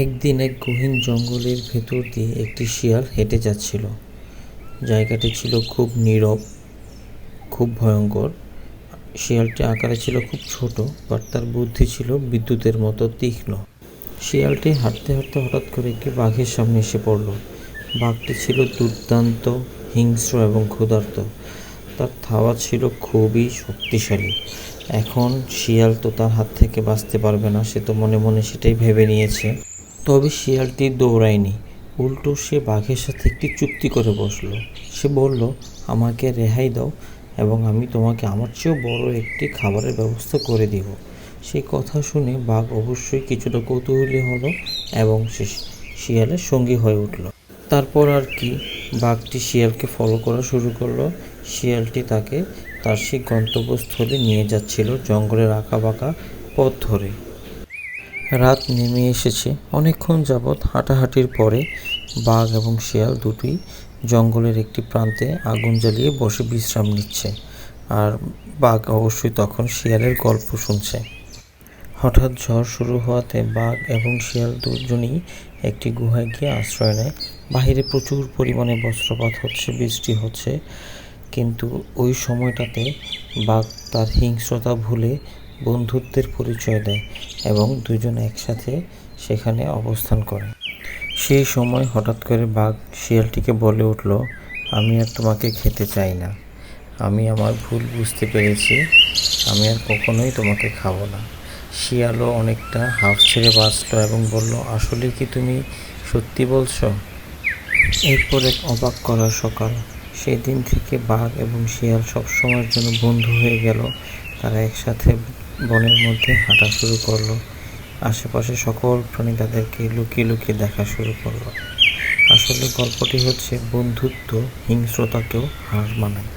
একদিন এক গহীন জঙ্গলের ভেতর দিয়ে একটি শিয়াল হেঁটে যাচ্ছিল। জায়গাটি ছিল খুব নীরব, খুব ভয়ঙ্কর। শিয়ালটি আকারে ছিল খুব ছোট, বাট তার বুদ্ধি ছিল বিদ্যুতের মতো তীক্ষ্ণ। শিয়ালটি হাঁটতে হাঁটতে হঠাৎ করে একটি বাঘের সামনে এসে পড়ল। বাঘটি ছিল দুর্দান্ত, হিংস্র এবং ক্ষুধার্ত। তার থাবা ছিল খুবই শক্তিশালী। এখন শিয়াল তো তার হাত থেকে বাঁচতে পারবে না, সে তো মনে মনে সেটাই ভেবে নিয়েছে। তবে শিয়ালটি দৌড়ায়নি, উল্টো সে বাঘের সাথে একটি চুক্তি করে বসল। সে বলল, আমাকে রেহাই দাও এবং আমি তোমাকে আমার চেয়েও বড় একটি খাবারের ব্যবস্থা করে দিব। সেই কথা শুনে বাঘ অবশ্যই কিছুটা কৌতূহলী হলো এবং সে শিয়ালের সঙ্গী হয়ে উঠল। তারপর আর কি, বাঘটি শিয়ালকে ফলো করা শুরু করলো। শিয়ালটি তাকে তার সেই গন্তব্যস্থলে নিয়ে যাচ্ছিল জঙ্গলের আঁকাবাঁকা পথ ধরে। রাত নেমে এসেছে। অনেকক্ষণ যাবৎ হাঁটাহাঁটির পরে বাঘ এবং শিয়াল দুটোই জঙ্গলের একটি প্রান্তে আগুন জ্বালিয়ে বসে বিশ্রাম নিচ্ছে। আর বাঘ অবশ্যই তখন শিয়ালের গল্প শুনছে। হঠাৎ ঝড় শুরু হওয়াতে বাঘ এবং শিয়াল দুজনেই একটি গুহায় গিয়ে আশ্রয় নেয়। বাহিরে প্রচুর পরিমাণে বজ্রপাত হচ্ছে, বৃষ্টি হচ্ছে, কিন্তু ওই সময়টাতে বাঘ তার হিংস্রতা ভুলে বন্ধুত্বের পরিচয় দেয় এবং দুজন একসাথে সেখানে অবস্থান করে। সেই সময় হঠাৎ করে বাঘ শিয়ালটিকে বলে উঠল, আমি আর তোমাকে খেতে চাই না। আমি আমার ভুল বুঝতে পেরেছি, আমি আর কখনোই তোমাকে খাবো না। শিয়ালও অনেকটা হাঁফ ছেড়ে বাঁচল এবং বলল, আসলে কি তুমি সত্যি বলছো? এরপর এক অবাক করা সকাল। সেই দিন থেকে বাঘ এবং শিয়াল সবসময়ের জন্য বন্ধু হয়ে গেল। তারা একসাথে বনের মধ্যে হাঁটা শুরু করলো। আশেপাশে সকল প্রাণী তাদেরকে লুকিয়ে লুকিয়ে দেখা শুরু করলো। আসলে গল্পটি হচ্ছে, বন্ধুত্ব হিংস্রতাকেও হার মানায়।